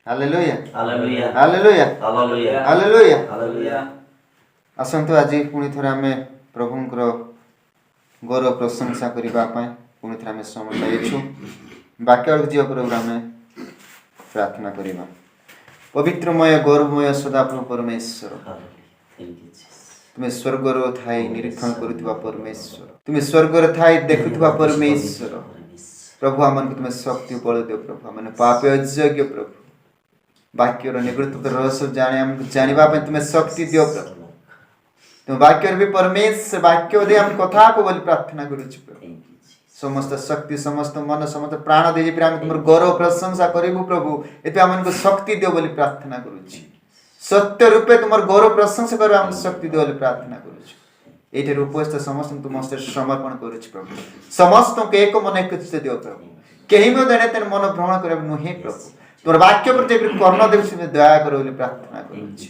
Hallelujah hallelujah hallelujah hallelujah hallelujah. Hallelujah. आसंतु आज पुणी थोड़े आम प्रभुंकर गौरव प्रशंसा करने पुणी थे आम समय पाइछु वाक्य जीव पूर्व आम प्रार्थना करवा। पवित्रमय गौरवमय सदाप्रभु परमेश्वर तुम्हें स्वर्गर थाई निरीक्षण करुवा परमेश्वर तुम्हें स्वर्गर थाई देखुवा परमेश्वर प्रभु आम को तुम्हें शक्ति बल दियो प्रभु आम पाप अयोग्य प्रभु वाक्यर निगृत्त रहस्य जाने आमको जानापी तुम्हें शक्ति दियो प्रभु तुम वाक्य भी परमेश्वर वाक्य दे आम कथा को बोली प्रार्थना करुच प्रभु समस्त शक्ति समस्त मन समस्त प्राण दे आम तुम गौरव प्रशंसा करूँ प्रभु ये आमको शक्ति दियो बोली प्रार्थना करुच सत्य रूपे तुम गौरव प्रशंसा कर आम शक्ति दियो बोली प्रार्थना करुच ये उपस्थित समस्त तुम समर्पण करुच प्रभु समस्त को एक मन एक दियो प्रभु कहीं तेन मन भ्रमण कर नुहे प्रभु तुम वाक्य प्रति कर्ण देव दया कर बोली प्रार्थना करुच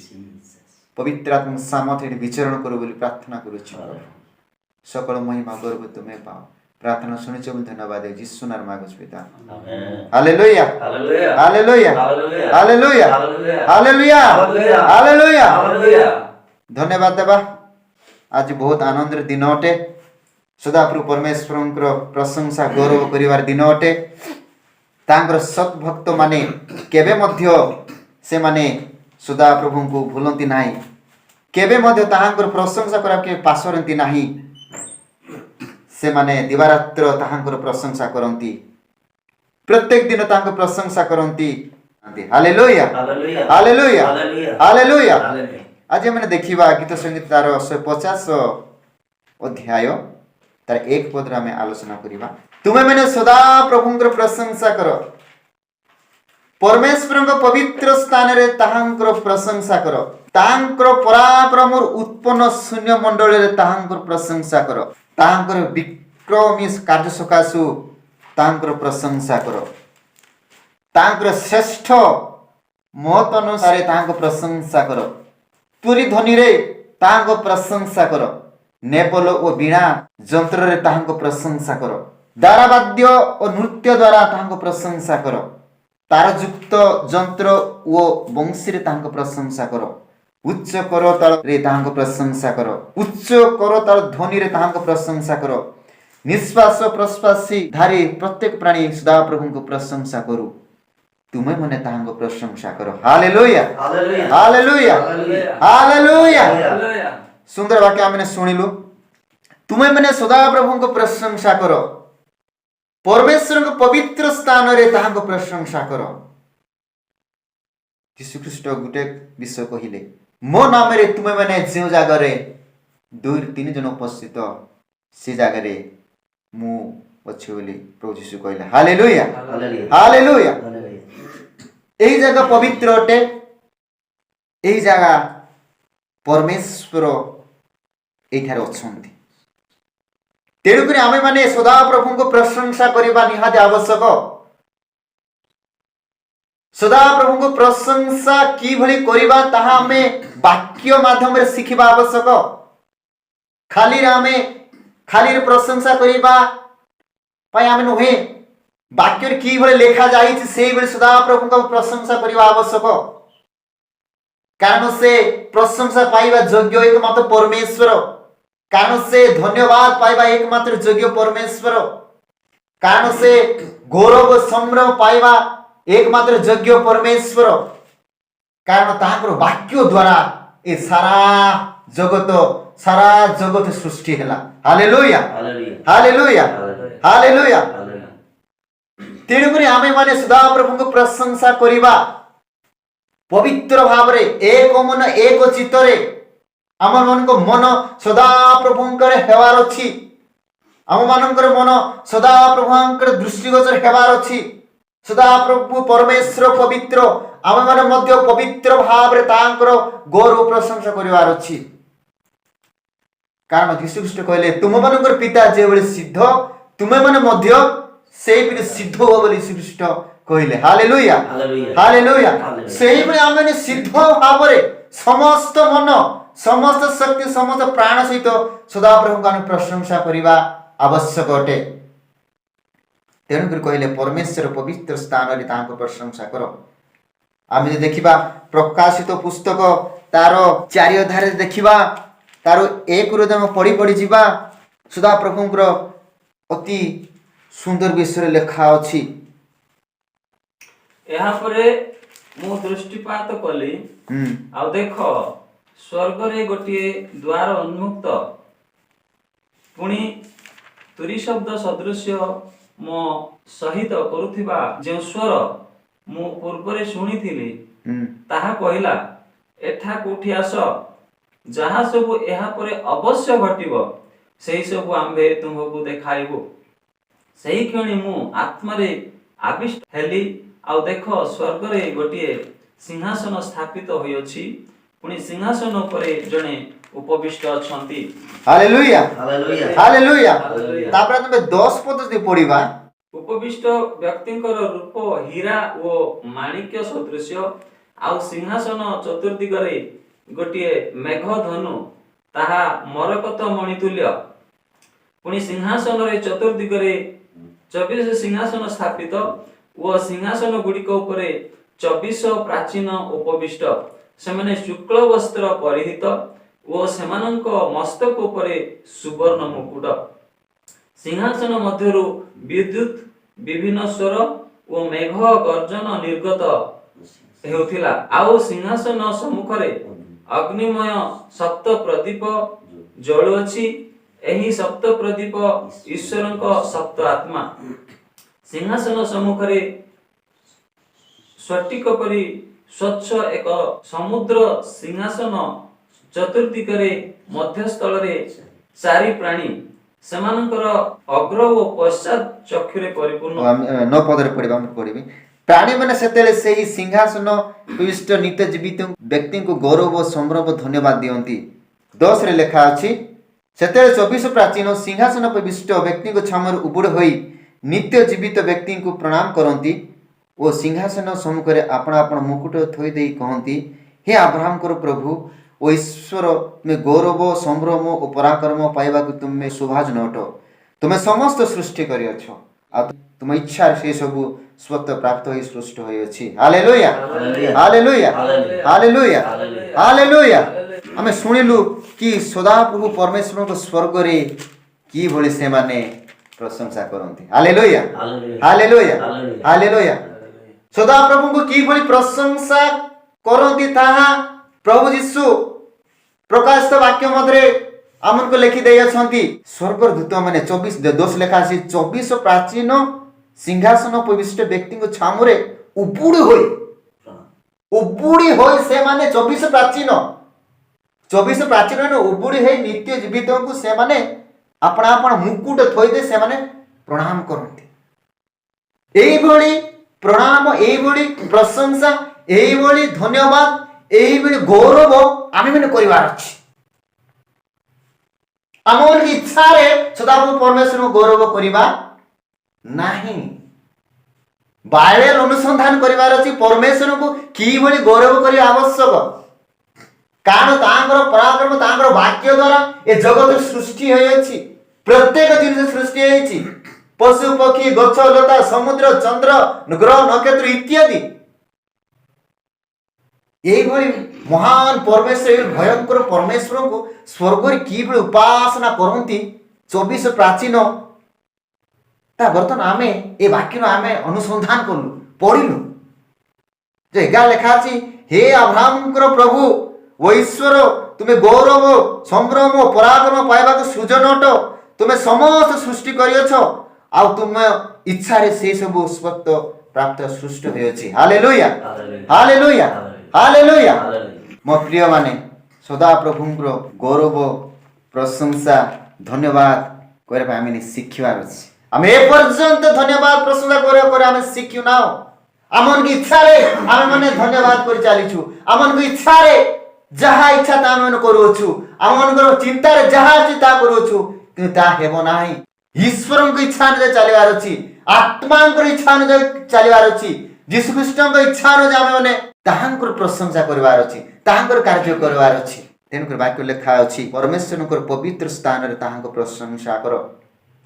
पवित्र आत्मा सामर्थ विचरण करो बोली प्रार्थना करुच सकल महिमा गर्व तुम्हें पाओ प्रार्थना शुणिच धन्यवाद यीशु नाम मागुछ पिता hallelujah hallelujah hallelujah hallelujah hallelujah. धन्यवाद देवा आज बहुत आनंद दिन अटे सदाप्रभु परमेश्वर प्रशंसा गौरव करिवार दिन अटे तांकर सद्भक्त माने केबे मध्य से माने सदाप्रभु को भूलती ना केबे मध्य ताहांकर प्रशंसा करा के पासरती नाही से माने दिवारात्र ताहांकर प्रशंसा करती प्रत्येक दिन ताहांकर प्रशंसा करती। Hallelujah hallelujah hallelujah. आज मैंने देखिबा गीत संगीत तार 150 अध्याय तार 1 पद में आलोचना करिबा। तुमे मैंने सदा प्रभुंकर प्रशंसा करो परमेश्वर पवित्र स्थान रे ताहांकर प्रशंसा करो ताहांकर पराक्रम उत्पन्न शून्य मंडल रे ताहांकर प्रशंसा करो ताहांकर विक्रमी कार्य सकाशु ताहांकर प्रशंसा करो ताहांकर श्रेष्ठ महत अनुसार ताहांकर प्रशंसा करो तुरी ध्वनि रे ताहांकर प्रशंसा करो नेपल और बीणा जंत्र रे ताहांकर प्रशंसा करो दारावाद्य और नृत्य द्वारा ताहांकर प्रशंसा करो तारयुक्त जंत्र ओ वंशी रे ताहांको प्रशंसा करो उच्च करताल रे ताहांको प्रशंसा करो उच्च करताल ध्वनि रे ताहांको प्रशंसा करो निश्वास प्रश्वासी धारी प्रत्येक प्राणी सदा प्रभुको प्रशंसा करू तुमे मने ताहांको प्रशंसा करो। Hallelujah hallelujah hallelujah. सुंदर वाक्य आमने सुनिलु तुमे मने सदा प्रभुको प्रशंसा करो परमेश्वर को पवित्र स्थान रे ताहांको प्रशंसा करो। यीशु ख्रीष्ट गुटे विषय कहिले मो नाम रे तुमे माने जे जगह रे 2-3 जन उपस्थित से जगह रे मु अछि बोली प्रभु यीशु कहले। Hallelujah hallelujah. एही जगह पवित्र अटे एही जगह परमेश्वर एठारे अछंती तेणुक आमे माने सदा प्रभु को प्रशंसा करबा निहाती आवश्यक सदा प्रभु को प्रशंसा की भली करबा ताहा हमें वाक्य माध्यम रे सिखिबा आवश्यक खाली प्रशंसा करबा पय आमे नुहे वाक्य रे की भली लेखा जाई छि सेही भली सदा प्रभु को प्रशंसा करबा आवश्यक कारण से प्रशंसा पाइबा योग्य एकमात्र परमेश्वर कारण से धन्यवाद पाइबा एकमात्र योग्य परमेश्वर कारण से गौरव संभ्रम पाइबा एकमात्र योग्य परमेश्वर कारण ताहांकर वाक्य द्वारा ए सारा जगत सृष्टि हैला। Hallelujah hallelujah hallelujah. तेणुकरी आमे माने सदा प्रभु को प्रशंसा करिबा पवित्र भाव रे एक मन एक चित्तरे आम मन को मन सदा प्रभुंकर हेवार अछि आम मानकर मन सदा प्रभुंकर दृष्टिगोचर हेवार अछि सदा प्रभु परमेश्वर पवित्र आम मन मध्य पवित्र भाव रे तांकर गौरव प्रशंसा करिवार अछि कारण यीशु ख्रीष्ट कहले तुम मानकर पिता जे बळे सिद्ध तुमे माने मध्य सेही पिन सिद्ध हो बोली यीशु ख्रीष्ट कहले। Hallelujah hallelujah. सेही बळे आम माने सिद्ध भाव रे समस्त मन समस्त शक्ति समस्त प्राण सहित सदा प्रभु को प्रशंसा करबा आवश्यक अटे। तेणुकर कहले परमेश्वर पवित्र स्थान रे तांको प्रशंसा करो आम जो देखा प्रकाशित पुस्तक तार चारि अध्याय देखा तार एक रुदम पढ़ी पढ़ी जीवा सुधा प्रभुंकर अति सुंदर विषय लेखा अछि। यहाँ परे मु दृष्टिपात कली आ देख स्वर्ग रे गोटे द्वार उन्मुक्त पुणी तुरी शब्द सदृश मो सहित करुथिबा जे स्वर मु पूर्वरे शुणिथिली ताहा कहिला एठा कोठी आस जहाँ सबु यहाँ परे अवश्य घटिबो सेही सबु आम्भे तुमको देखाइबो। सेही क्षणी मु आत्मारे आविष्ट हेली आ देख स्वर्ग रे गोटे सिंहासन स्थापित होई अछि पुणी सिंहासन उपरे जणे उपविष्ट अछंती। Hallelujah hallelujah hallelujah. तापर तमे 10 पद जे पढिबा उपविष्ट व्यक्तिंकर रूप हीरा ओ माणिक्य सदृश आ सिंहासन चतुर्दिगरे गोटे मेघ धनु ताहा मरकत मणितुल्य पुणी सिंहासन रे चतुर्दिगरे 24 सिंहासन स्थापित ओ सिंहासन गुड़िक उपरे 24 प्राचीन उपविष्ट सेमाने शुक्ल वस्त्र परिहित ओ सेमानंक मस्तक उपरे सुवर्ण मुकुट। सिंहासन मध्यरु विद्युत विभिन्न स्वर ओ मेघ गर्जन निर्गत हेउथिला आउ सिंहासन सम्मुखरे अग्निमय सप्त प्रदीप जळुअछि। एही सप्त प्रदीप ईश्वरंक सप्त आत्मा। सिंहासन सम्मुखरे स्फटिक परि स्वच्छ एक समुद्र सिंहासन चतुर्दिगरे मध्यस्थल रे चारि प्राणी सेमानंकर अग्र ओ पश्चात चक्षुरे परिपूर्ण। 9 पदरे पढिबा हम पढिबी प्राणी माने सेतेले सेही सिंहासन विशिष्ट नित्य जीवित व्यक्ति को गौरव और संभ्रम धन्यवाद दियंती। 10 रे लेखा अछि सेतेले 24 प्राचीन सिंहासन पर विशिष्ट व्यक्ति को छामर उबुड़ होई नित्य जीवित व्यक्ति को प्रणाम करंती ओ सिंहासन सम्मुख रे आपण आपण मुकुट थोई देई कहंती हे अब्राहम को प्रभु ओ ईश्वर में गौरव संभ्रम और पराक्रम पाइबा को तुम में सुभाजन अटो तुम्हें समस्त सृष्टि करी अछो आ तुम इच्छा से सब स्वत प्राप्त होई सृष्टि होई अछि। Hallelujah hallelujah hallelujah hallelujah. हमें सुनिलु कि सदाप्रभु परमेश्वर को स्वर्ग रे की भली से माने प्रशंसा करंती। Hallelujah hallelujah hallelujah. सदाप्रभु को की भली प्रशंसा करंती ताहा प्रभु यीशु प्रकाशित वाक्य मध्य आमन को लिखि दे अछंती। स्वर्ग दूत माने 24 10 लेखा अछि 24 प्राचीन सिंहासन उपविष्ट व्यक्ति को छामुरे उबुड़ी होई से माने 24 प्राचीन ने उबुड़ी होई नित्य जीवित को से माने अपना अपना मुकुट थोई दे से माने प्रणाम करंती। एई भली प्रणाम एई भली प्रशंसा एई भली धन्यवाद एई भली गौरव आमे माने करिवार अछि। आमर इच्छा रे सदाप्रभु परमेश्वर को गौरव करिबा नाही बाळे अनुसंधान करिवार अछि परमेश्वर को की भली गौरव करिया आवश्यक कारण तांकर पराक्रम तांकर वाक्य द्वारा ए जगत सृष्टि होई अछि। प्रत्येक जिनिस सृष्टि होई अछि पशु पक्षी गछ लता समुद्र चंद्र ग्रह नक्षत्र इत्यादि। एई भली महान परमेश्वर भयंकर परमेश्वर को स्वर्ग रे की भली उपासना करंती 24 प्राचीन ता बर्तन आमे ए वाक्य आमे अनुसंधान करलु पढिलु जे गा लेखा अछि हे अब्राहम प्रभु ओ ईश्वर तुमे गौरव संभ्रम पराक्रम पाइबा को सृजन अट तुमे समस्त सृष्टि करियछ आ तुमे इच्छा रे से सब स्वत प्राप्त सृष्टि होय अछि। Hallelujah hallelujah hallelujah. मो प्रिय माने सदा प्रभुंकर गौरव प्रशंसा धन्यवाद करे पा आमे शिखिवार अछि। आमे ए पर्यंत धन्यवाद प्रशंसा करे आमे शिखिउ नाओ आमन की इच्छा रे आमे माने धन्यवाद कर चालिछु आमन की इच्छा रे जहा इच्छा ता आमे करूछु आमन को चिंता रे जहा चिंता करूछु कि ता हेबो नाही। ईश्वर को इच्छा ने चलिवार अछि आत्मा को इच्छा ने चलिवार अछि यीशु ख्रीष्ट को इच्छा ने आमे माने ताहांकर प्रशंसा करबार अछि ताहांकर कार्य करबार अछि। तेनकर वाक्य लेखा अछि परमेश्वर को पवित्र स्थान रे ताहांकर प्रशंसा करो।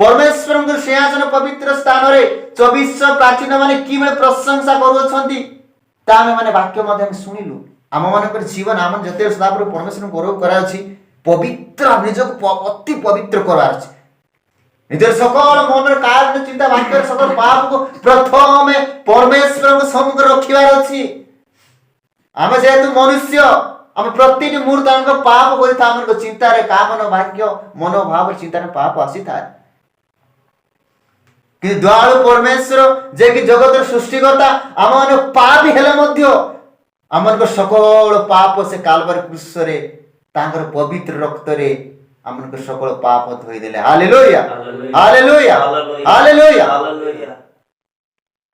परमेश्वर को सिंहासन पवित्र स्थान रे 24 प्राचीन माने की बळे प्रशंसा करू छथि ता आमे माने वाक्य मध्ये हम सुनिलु आम मानकर जीवन आम जते सदाप्रभु परमेश्वर गौरव कराउछि पवित्र निजक अति पवित्र करवार अछि निजर सकल मन कारण चिंता वाक्य सकल पाप को प्रथम परमेश्वर को सम्मुख रखिवार अछि आमे जेतु मनुष्य आम प्रति मुहूर्त हमको पाप करिथा हमको चिंता रे कामन वाक्य मनोभाव चिंता रे पाप आसी था कि दयालु परमेश्वर जे कि जगत सृष्टिकर्ता आम माने पापी हेले मध्य आमनको सकल पाप से कालवारी क्रूस रे तांकर पवित्र रक्त रे आमनको सकल पाप धोई देले हालेलुया हालेलुया हालेलुया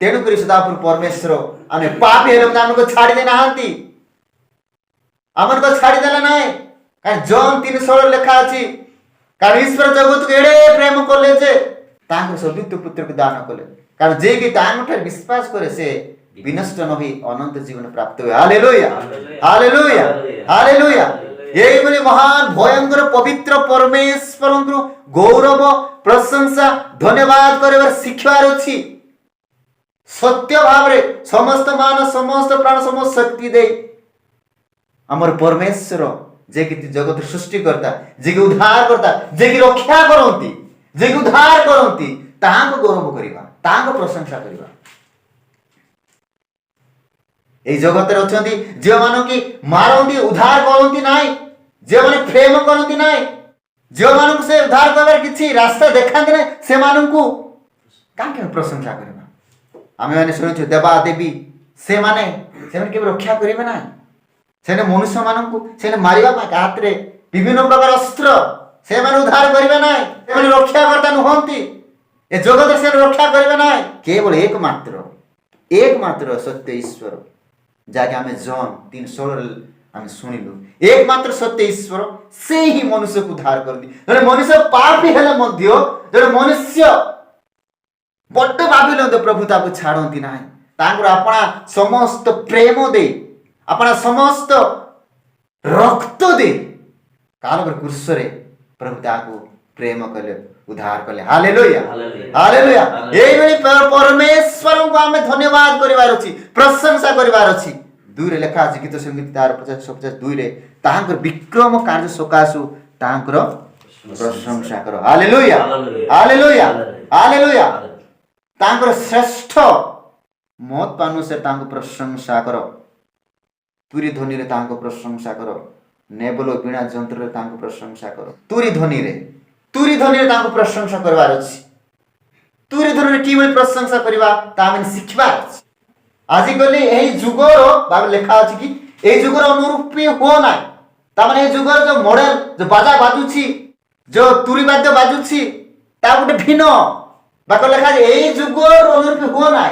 तेणु करी सदापुर परमेश्वर आमे पापी हेले मध्य आमनको छाड़ी देना हांती आमनको छाड़ी देला नाही कारण जॉन 3:16 लिखा अछि कारण ईश्वर जगत को एडे प्रेम करले जे तांकर सदुत्व पुत्र को दान कले कारण जे कि तांकर विश्वास करे से विनष्ट न होई अनंत जीवन प्राप्त होय हालेलुया हालेलुया हालेलुया यही बोली महान भयंकर पवित्र परमेश्वर गौरव प्रशंसा धन्यवाद करबार शिखवार अछि सत्य भाव रे समस्त मान समस्त प्राण समस्त शक्ति दे हमर परमेश्वर जे कि जगत सृष्टि करता जे कि उद्धार करता जे कि रक्षा करंती जे कि उद्धार करंती तांको गौरव करिबा तांको प्रशंसा करिबा ए जगत रे अछंती जे मानो कि मारंती उद्धार करंती नाही जे माने प्रेम करंती नाही जे मानो से उद्धार करबार किछि रास्ता देखांती नाही से मानो को काके प्रशंसा करिबा आमे माने सुनिछु देवा देवी से माने के रक्षा करिबे नाही सेने मनुष्य माननकु सेने मारिबा पा हाथ रे विभिन्न प्रकार अस्त्र से माने उद्धार करिबे नाही से माने रक्षा करता नहंती ए जगत से रक्षा करिबे नाही केवल एकमात्र सत्य ईश्वर जाके हमें जॉन 3:16 हम सुनिलु एकमात्र सत्य ईश्वर से ही मनुष्य को उद्धार करदी जने मनुष्य पापी हेले मध्य जने मनुष्य बड्ड पापी लंद प्रभु ताको छाडंती नाही तांकर अपना समस्त प्रेम दे अपना समस्त रक्त दे कालवर क्रूस रे प्रभु ताको प्रेम कले उद्धार कले हालेलुया हालेलुया एई बेली परमेश्वर को हमें धन्यवाद करिवार अछि प्रशंसा करिवार अछि दुरे लेखा अछि गीत संगीत तार 50-52 रे तांकर विक्रम कार्य सकासु तांकर प्रशंसा करो हालेलुया हालेलुया हालेलुया तांकर श्रेष्ठ मत पानु से तांको प्रशंसा करो तुरी ध्वनि रे तांको प्रशंसा करो नेबलो बिना यंत्र रे तांको प्रशंसा करो तुरी ध्वनि रे तांको प्रशंसा करबार अछि तुरी ध्वनि रे किबे प्रशंसा करबा ता हम सिखबार अछि आजि गले एही जुगर बाबा लेखा अछि कि एही जुगर अनुरूपी हो ना ता माने एही जुगर जो मॉडल जो बाजा बाजुछि जो तुरी वाद्य बाजुछि ता गुटे भिन्न बाको लेखा एही जुगर अनुरूपी हो ना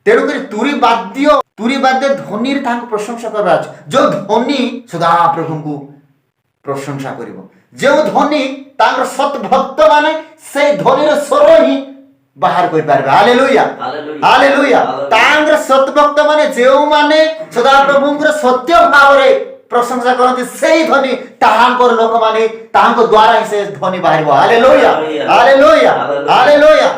तेणु करी तुरी वाद्य ध्वनि रे तांको प्रशंसा करबा अछि जो ध्वनि सदा प्रभु को प्रशंसा करिवो जो ध्वनि तांकर सत भक्त माने से ध्वनि रे स्वर ही बाहर कर पारबे हालेलुया हालेलुया तांकर सत भक्त माने जेउ माने सदा प्रभु को सत्य भाव रे प्रशंसा करନ୍ତି सेही ध्वनि तांकर लोक माने तांको द्वारा ही से ध्वनि बाहरबो हालेलुया हालेलुया हालेलुया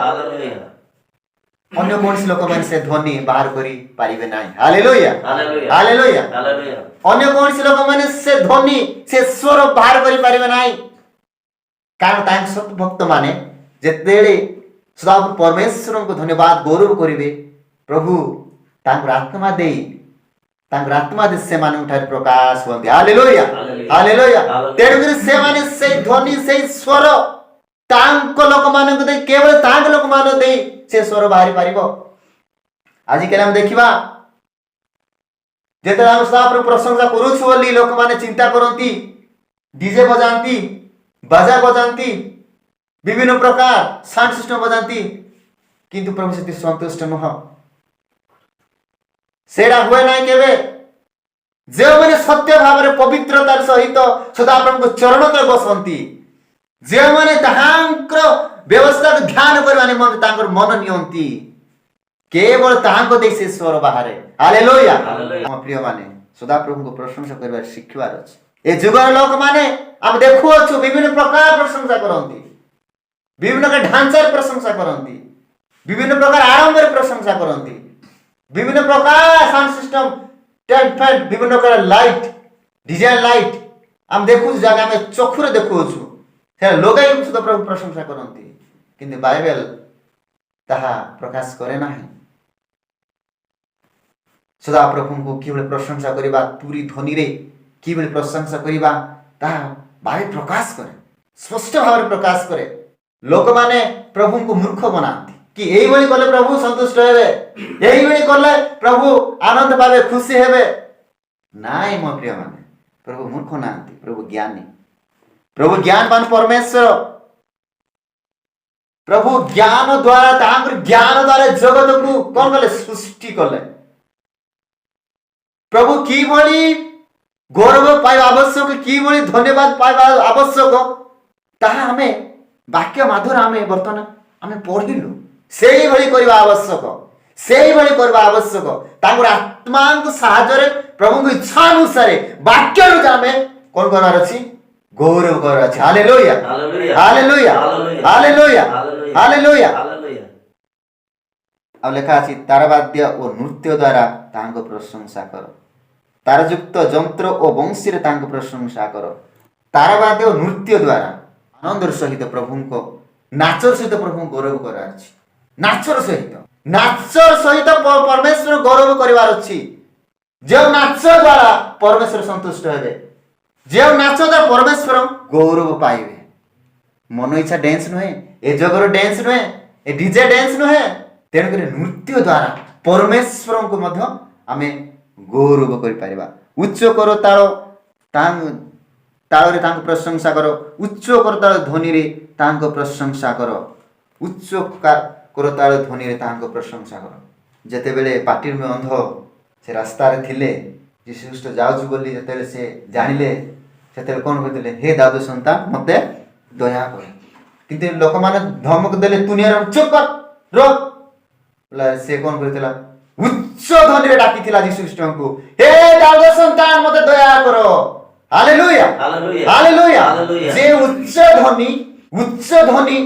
अन्य कोनसी लोक माने से ध्वनि बाहर करी पारिबे नाही हालेलुया हालेलुया अन्य कोनसी लोक माने से ध्वनि से स्वर बाहर करी पारिबे नाही कारण तांक सत भक्त माने जेतेले सदा परमेश्वर को धन्यवाद गौरव करिवे प्रभु तांकर आत्मा दे से माने उठार प्रकाश होंते हालेलुया हालेलुया तेणु करी से माने से ध्वनि से स्वर तांक लोक माने को दे केवल तांक लोक माने दे से स्वर बाहरी पारिबो आज के हम देखिबा जेते हम सदा प्रशंसा करूछु बोली लोक माने चिंता करंती डीजे बजांती बाजा बजांती विभिन्न प्रकार साउंड सिस्टम बजांती किंतु प्रभु से संतुष्ट नह सेडा हुए नाही केबे जे माने सत्य भाव रे पवित्रतार सहित सदा प्रभु चरण रे बसंती जे माने तांकर व्यवस्था को ध्यान करबाने मन तांकर मन नियंती केवल तांको दे से स्वर बाहरे हालेलुया हम प्रिय माने सदा प्रभु को प्रशंसा करबा शिखवार अछि ए जुगर लोक माने हम देखु अछु विभिन्न प्रकार प्रशंसा करंती विभिन्न प्रकार ढांचार प्रशंसा करंती विभिन्न प्रकार आडंबर प्रशंसा करंती विभिन्न प्रकार साउंड सिस्टम टेंट फैंट विभिन्न प्रकार लाइट डिजाइन लाइट आम देखु जगह आम चक्षुरे देखु से लगे सुधा प्रभु प्रशंसा करती किंतु बाइबल ताहा प्रकाश करे नाही। सदा प्रभु को किभଳି प्रशंसा करिबा पूरी ध्वनि रे किभଳି प्रशंसा करिबा ताहा बाइबल प्रकाश करे स्पष्ट भाव प्रकाश करे। लोक माने प्रभु को मूर्ख बनाती कि यही भଳି कले प्रभु संतुष्ट हेबे यही भଳି कले प्रभु आनंद पावे खुशी हेबे। नाई मो प्रिय माने प्रभु मूर्ख नांती प्रभु ज्ञानी प्रभु ज्ञानवान परमेश्वर प्रभु ज्ञान द्वारा जगत को कौन कले सृष्टि कले। प्रभु की भली गौरव पाइबा आवश्यक कि धन्यवाद पाइबा आवश्यक ताहा हमें वाक्य माध्यम आमे वर्तमान आमे पढ़िलु से भली करबा आवश्यक से भली करबा आवश्यक तांगर आत्मांक साहाय्य प्रभु को इच्छा अनुसार वाक्य रु आमे कोन करबार अछि गौरव करबार अछि। Hallelujah hallelujah hallelujah hallelujah. अब लेखा अछि तारवाद्य और नृत्य द्वारा तांको प्रशंसा करो तारयुक्त यंत्र और वंशी रे तांको प्रशंसा करो। तारवाद्य और नृत्य द्वारा आनंदर सहित प्रभु को नाचर सहित प्रभु गौरव करार अछि। नाचर सहित परमेश्वर गौरव करिवार अछि। जो नाच द्वारा परमेश्वर संतुष्ट हेबे जो नाच द्वारा परमेश्वर गौरव पाइबे। मन इच्छा डांस नुहे ए जगर डांस नुहे ए डीजे डांस नुहे तेणुक नृत्य द्वारा परमेश्वर को मध्य आमे गौरव करि परिबा। उच्च करो ताल रे तांको प्रशंसा करो उच्च करो ताल ध्वनि रे तांको प्रशंसा करो उच्च करो ताल ध्वनि रे तांको प्रशंसा करो। जेते बेले पाटिर में अंध से रास्ता रे थिले यीशु ख्रीष्ट जाउछु बोली जेते से जानिले सेते कोन कहतिले हे दाऊद संतान मते दया कर किंतु लोक माने धमक देले दुनिया चुप कर रो बोला से कोन कहतिला उच्च ध्वनि रे डाकिथिला यीशु ख्रीष्ट को हे दाऊद संतान मते दया करो। Hallelujah hallelujah. जे उच्च ध्वनि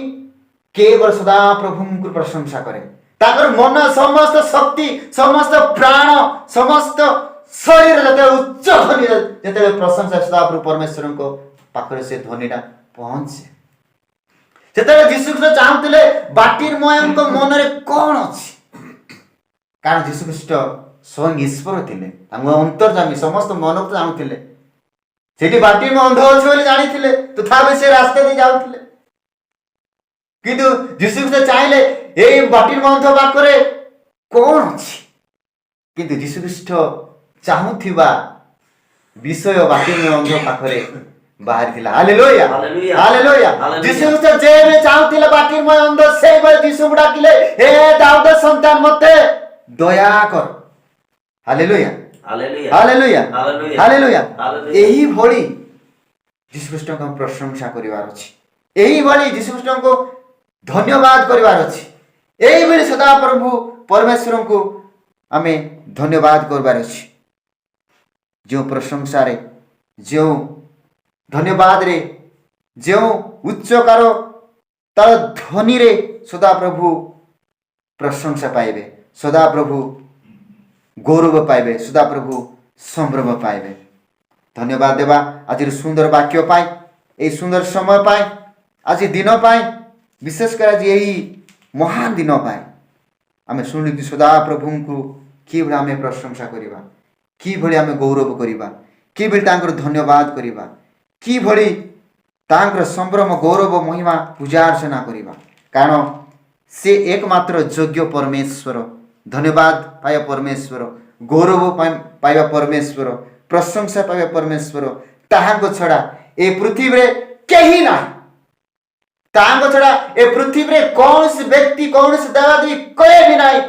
केवल सदा प्रभु को प्रशंसा करे ताकर मन समस्त शक्ति समस्त प्राण समस्त शरीर जते उच्च ध्वनि जते प्रशंसा सदा प्रभु परमेश्वर को पाखरे से ध्वनिटा पहुंचे। जते यीशु ख्रीष्ट चाहुतिले बाटिर मयंक मन रे कोन अछि कारण यीशु ख्रीष्ट स्वयं ईश्वर थिले तांगो अंतर्जामी समस्त मन को चाहुतिले सेठी बाटी में अंध अछि बोली जानिथिले तथापि से रास्ते दे जाउथिले किंतु यीशु ख्रीष्ट चाहिले ए बाटी में अंध पाखरे कोन अछि किंतु यीशु ख्रीष्ट चाहुथिबा विषय बाटी में अंध पाखरे बाहर थिला। Hallelujah hallelujah. यीशु ख्रीष्ट जे में चाहुथिले बाटी में अंध से बे यीशु को डाकिले हे दाऊद संतान मते दया कर। Hallelujah hallelujah hallelujah. एही भली यीशु ख्रीष्ट को प्रशंसा करिवार अछि एही भली यीशु ख्रीष्ट को धन्यवाद करिवार अछि एही भली सदा प्रभु परमेश्वर को आमे धन्यवाद करबार अछि। जो प्रशंसा रे जो धन्यवाद रे जो उच्चकार तार ध्वनि रे सदा प्रभु प्रशंसा पाइबे सदा प्रभु गौरव पाइबे सदा प्रभु संभ्रम पाइबे। धन्यवाद देवा आज सुंदर वाक्य पाई ए सुंदर समय पाई आज दिन पाई विशेष कर आज यही महान दिन पाई आमे सुनिलु कि सदा प्रभु को कि भली आमे प्रशंसा करिबा कि भली आमे गौरव करिबा कि भली तांकर धन्यवाद करिबा कि भली तांकर संभ्रम गौरव महिमा पूजा अर्चना करिबा कारण से एकमात्र योग्य परमेश्वर धन्यवाद पाया परमेश्वर गौरव पाइबा परमेश्वर प्रशंसा पाइबा परमेश्वर ताहाको छडा ए पृथ्वी रे केही ना ताहाको छडा ए पृथ्वी रे कौन व्यक्ति कौन देवादेवी कोई भी नहीं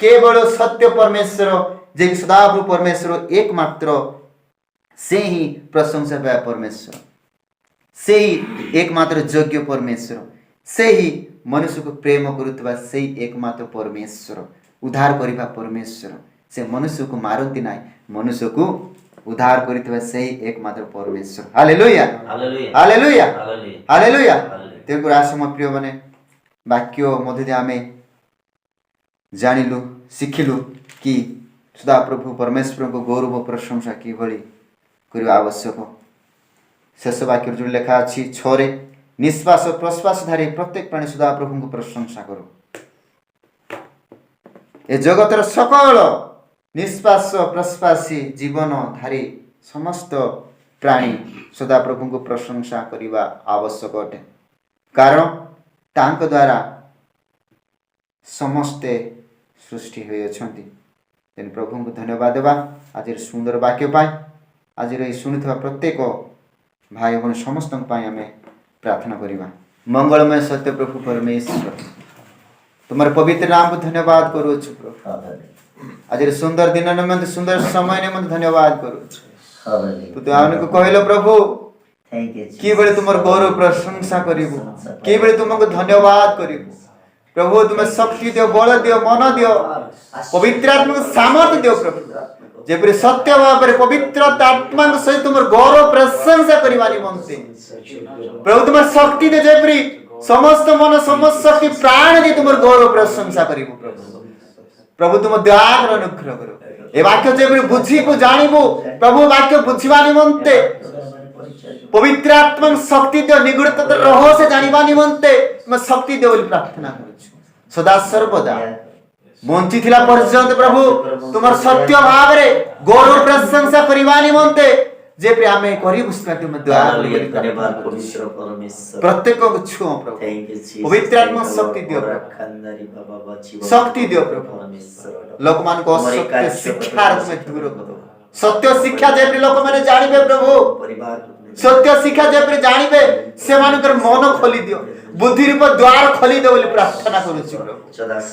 केवल सत्य परमेश्वर जे सदाप्रभु परमेश्वर एकमात्र से ही प्रशंसा पाया परमेश्वर से ही एकमात्र योग्य परमेश्वर से ही मनुष्य को प्रेम करुवा से ही एकमात्र परमेश्वर उद्धार करिबा परमेश्वर से मनुष्य को मारती ना मनुष्य को उद्धार करितबा से ही एकमात्र परमेश्वर। Hallelujah hallelujah hallelujah. तेको रासम प्रिय बने वाक्य मध्य आमे जानिलु शिखिलु कि सदाप्रभु परमेश्वर को गौरव प्रशंसा किभଳି କରିବା ଆବଶ୍ୟକ। ଶେଷ ବାକ୍ୟରେ ଯୋଉ ଲେଖା ଅଛି 6ରେ ନିଶ୍ୱାସ ପ୍ରଶ୍ୱାସଧାରୀ ପ୍ରତ୍ୟେକ ପ୍ରାଣୀ ସଦାପ୍ରଭୁଙ୍କୁ ପ୍ରଶଂସା କରୁ। ଏ ଜଗତର ସକଳ ନିଶ୍ୱାସ ପ୍ରଶ୍ୱାସୀ ଜୀବନଧାରୀ ସମସ୍ତ ପ୍ରାଣୀ ସଦାପ୍ରଭୁଙ୍କୁ ପ୍ରଶଂସା କରିବା ଆବଶ୍ୟକ ଅଟେ, କାରଣ ତାଙ୍କ ଦ୍ୱାରା ସମସ୍ତେ ସୃଷ୍ଟି ହୋଇଅଛନ୍ତି। ତେଣୁ ପ୍ରଭୁଙ୍କୁ ଧନ୍ୟବାଦ ଦେବା ଆଜିର ସୁନ୍ଦର ବାକ୍ୟ ପାଇଁ। ଆଜିର ଏହି ଶୁଣୁଥିବା ପ୍ରତ୍ୟେକ ଭାଇ ଭଉଣୀ ସମସ୍ତଙ୍କ ପାଇଁ ଆମେ ପ୍ରାର୍ଥନା କରିବା। ମଙ୍ଗଳମୟ ସତ୍ୟ ପ୍ରଭୁ ପରମେଶ୍ୱର, ତୁମର ପବିତ୍ର ନାମକୁ ଧନ୍ୟବାଦ କରୁଅଛୁ ପ୍ରଭୁ। ଆଜିର ସୁନ୍ଦର ଦିନ ନିମନ୍ତେ ସୁନ୍ଦର ସମୟ ନିମନ୍ତେ ଧନ୍ୟବାଦ କରୁଅଛୁ। ତୁ ଆମକୁ କହିଲ ପ୍ରଭୁ କିଭଳି ତୁମର ଗୌରବ ପ୍ରଶଂସା କରିବୁ, କିଭଳି ତୁମକୁ ଧନ୍ୟବାଦ କରିବୁ। ପ୍ରଭୁ ତୁମେ ଶକ୍ତି ଦିଅ, ବଳ ଦିଅ, ମନ ଦିଅ, ପବିତ୍ର ଆତ୍ମାକୁ ସାମର୍ଥ୍ୟ ଦିଅ ପ୍ରଭୁ, ଯେପରି ସତ୍ୟ ଭାବରେ ପବିତ୍ର ଆତ୍ମାଙ୍କ ସହିତ ତୁମର ଗୌରବ ପ୍ରଶଂସା କରିବା ନିମନ୍ତେ ପ୍ରଭୁ ତୁମର ଶକ୍ତି ଦିଅ, ଯେପରି ସମସ୍ତ ମନ ସମସ୍ତ ଶକ୍ତି ପ୍ରାଣ ଦେଇ ତୁମର ଗୌରବ ପ୍ରଶଂସା କରିବୁ। ପ୍ରଭୁ ତୁମ ଦୟାକର ଅନୁଗ୍ରହ କର। ଏ ବାକ୍ୟ ଯେପରି ବୁଝିବୁ ଜାଣିବୁ ପ୍ରଭୁ, ବାକ୍ୟ ବୁଝିବା ନିମନ୍ତେ ପବିତ୍ର ଆତ୍ମା ଶକ୍ତି ଦିଅ, ନିଗୁଡ ରହସ୍ୟ ଜାଣିବା ନିମନ୍ତେ ତୁମେ ଶକ୍ତି ଦିଅ ବୋଲି ପ୍ରାର୍ଥନା କରୁଛୁ। ସଦା ସର୍ବଦା ବଞ୍ଚିଥିଲା ପର୍ଯ୍ୟନ୍ତ ପ୍ରଭୁ ତୁମର ସତ୍ୟ ଭାବରେ ଗୌରବ ପ୍ରଶଂସା କରିବା ନିମନ୍ତେ ଯେପରି ଆମେ କରିବୁ, ତୁମେ ଦୟା ପ୍ରତ୍ୟେକଙ୍କୁ ଛୁଅ ପ୍ରଭୁ। ପବିତ୍ର ଆତ୍ମା ଶକ୍ତି ଦିଅ, ଶକ୍ତି ଦିଅ ପ୍ରଭୁ। ଲୋକମାନଙ୍କୁ ଅସତ୍ୟ ଶିକ୍ଷାର ତୁମେ ଦୂର କର। ସତ୍ୟ ଶିକ୍ଷା ଯେପରି ଲୋକମାନେ ଜାଣିବେ ପ୍ରଭୁ, ସତ୍ୟ ଶିକ୍ଷା ଯେପରି ଜାଣିବେ ସେମାନଙ୍କର ମନ ଖୋଲି ଦିଅ, ବୁଦ୍ଧି ରୂପ ଦ୍ୱାର ଖୋଲି ଦିଅ ବୋଲି ପ୍ରାର୍ଥନା କରୁଛୁ ପ୍ରଭୁ।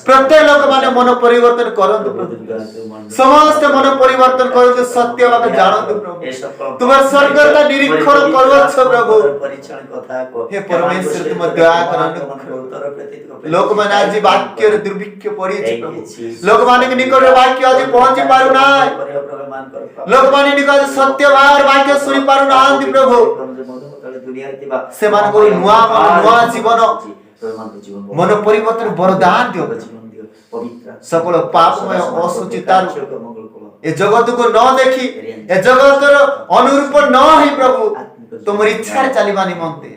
ପ୍ରତ୍ୟେକ ଲୋକମାନେ ମନ ପରିବର୍ତ୍ତନ କରନ୍ତୁ ପ୍ରଭୁ, ସମସ୍ତେ ମନ ପରିବର୍ତ୍ତନ କରନ୍ତୁ, ସତ୍ୟ ଭାବେ ଜାଣନ୍ତୁ ପ୍ରଭୁ। ତୁମର ସ୍ୱର୍ଗତା ନିରୀକ୍ଷଣ କରୁଅଛ ପ୍ରଭୁ। ହେ ପରମେଶ୍ୱର ତୁମ ଦୟା କର। ଲୋକମାନେ ଆଜି ବାକ୍ୟରେ ଦୁର୍ଭିକ୍ଷ ପଡ଼ିଛି ପ୍ରଭୁ, ଲୋକମାନଙ୍କ ନିକଟରେ ବାକ୍ୟ ଆଜି ପହଞ୍ଚି ପାରୁନାହିଁ, ଲୋକମାନେ ନିକଟରେ ସତ୍ୟ ଭାବରେ ବାକ୍ୟ ଶୁଣି ପାରୁନାହାନ୍ତି ପ୍ରଭୁ। ସେମାନଙ୍କୁ ନୂଆ ମନ, ନୂଆ ଜୀବନ, ମନ ପରିବର୍ତ୍ତନ ବରଦାନ ଦିଅ। সকল পাপময় অসুচিতার এ জগতକୁ ନ ଦେଖି, ଏ ଜଗତର ଅନୁରୂପ ନ ହୋଇ ପ୍ରଭୁ ତୁମର ଇଚ୍ଛାରେ ଚାଲିବା ନିମନ୍ତେ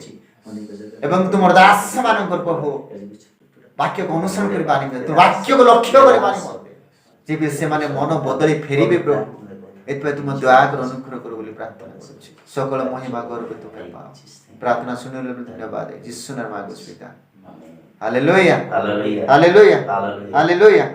ଏବଂ ତୁମର ଦାସ ମାନଙ୍କର ପ୍ରଭୁ ବାକ୍ୟକୁ ଅନୁସରଣ କରିବା ନିମନ୍ତେ, ବାକ୍ୟକୁ ଲକ୍ଷ୍ୟ କରିବା ନିମନ୍ତେ ଯେବେ ସେମାନେ ମନ ବଦଳି ଫେରିବେ ପ୍ରଭୁ, ଏଥିପାଇଁ ତୁମ ଦୟାକର ଅନୁଗ୍ରହ କର ବୋଲି ପ୍ରାର୍ଥନା କରୁଛି। সকল মহিমা গর্ব তুমি পাও। প্রার্থনা শুনিলে ধন্যবাদ যিশু নামে মাগো পিতা। Hallelujah, hallelujah, hallelujah.